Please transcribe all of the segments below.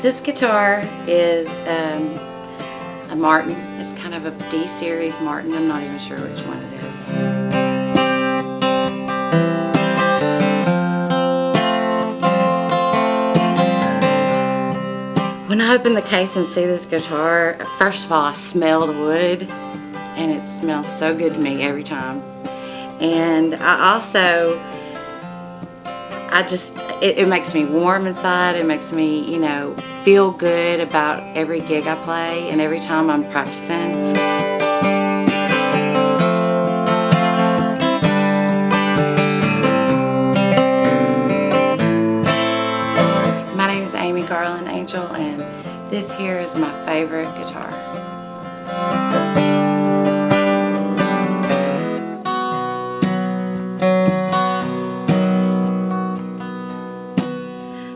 This guitar is a Martin. It's kind of a D series Martin. I'm not even sure which one it is. When I open the case and see this guitar, first of all, I smell the wood, and it smells so good to me every time. And I also, it makes me warm inside. It makes me, you know, feel good about every gig I play and every time I'm practicing. My name is Garland Angel, and this here is my favorite guitar.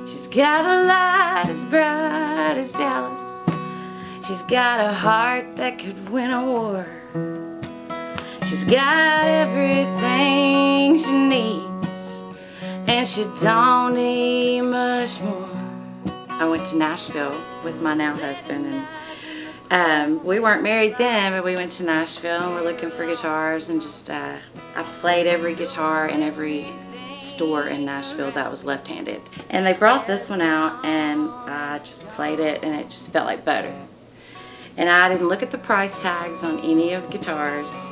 She's got a light as bright as Dallas. She's got a heart that could win a war. She's got everything she needs, and she don't need much more. I went to Nashville with my now husband, and we weren't married then, but we went to Nashville and we're looking for guitars, and just I played every guitar in every store in Nashville that was left-handed. And they brought this one out, and I just played it, and it just felt like butter. And I didn't look at the price tags on any of the guitars,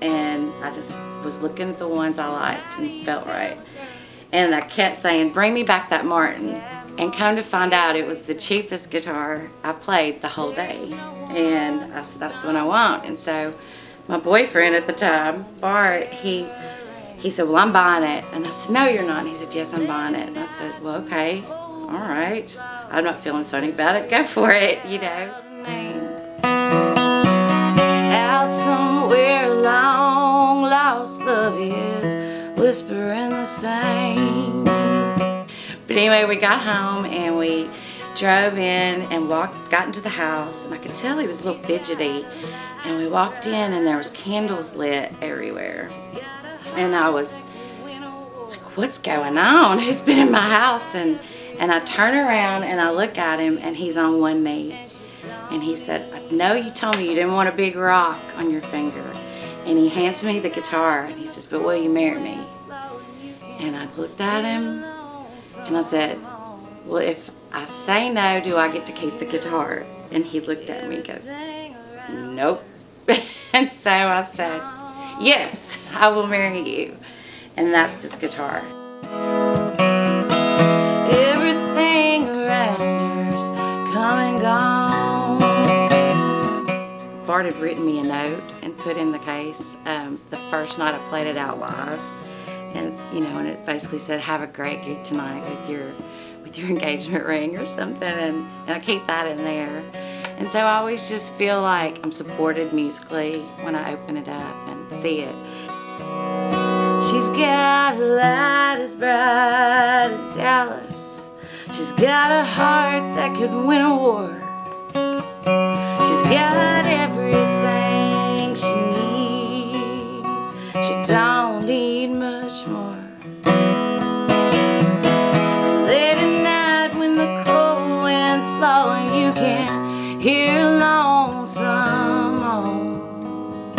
and I just was looking at the ones I liked and felt right. And I kept saying, bring me back that Martin. And come to find out, it was the cheapest guitar I played the whole day. And I said, that's the one I want. And so my boyfriend at the time, Bart, he said, well, I'm buying it. And I said, no, you're not. And he said, yes, I'm buying it. And I said, well, okay, all right. I'm not feeling funny about it. Go for it, you know. Out somewhere long lost love is whispering the same. But anyway, we got home and we drove in and got into the house, and I could tell he was a little fidgety. And we walked in and there was candles lit everywhere. And I was like, what's going on? Who's been in my house? And I turn around and I look at him, and he's on one knee. And he said, I know you told me you didn't want a big rock on your finger. And he hands me the guitar and he says, but will you marry me? And I looked at him and I said, well, if I say no, do I get to keep the guitar? And he looked at me and goes, nope. And so I said, yes, I will marry you. And that's this guitar. Everything around her's come and gone. Bart had written me a note and put in the case the first night I played it out live. And it's, you know, and it basically said, have a great gig tonight with your engagement ring or something, and I keep that in there. And so I always just feel like I'm supported musically when I open it up and see it. She's got a light as bright as Dallas. She's got a heart that could win a war. She's got everything she needs. She don't need much more. Late at night when the cold wind's blowing, you can hear a lonesome moan.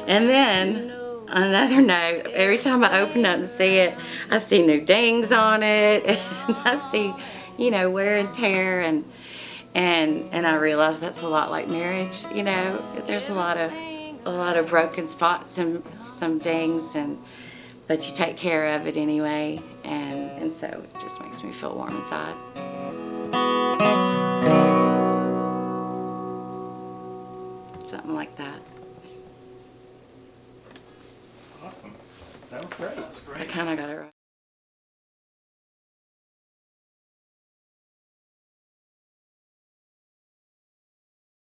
And then, on another note, every time I open up and see it, I see new dings on it, and I see, you know, wear and tear, and I realize that's a lot like marriage. You know, there's a lot of broken spots and some dings, but you take care of it anyway, and so it just makes me feel warm inside. Something like that. Awesome. That was great. I kind of got it right.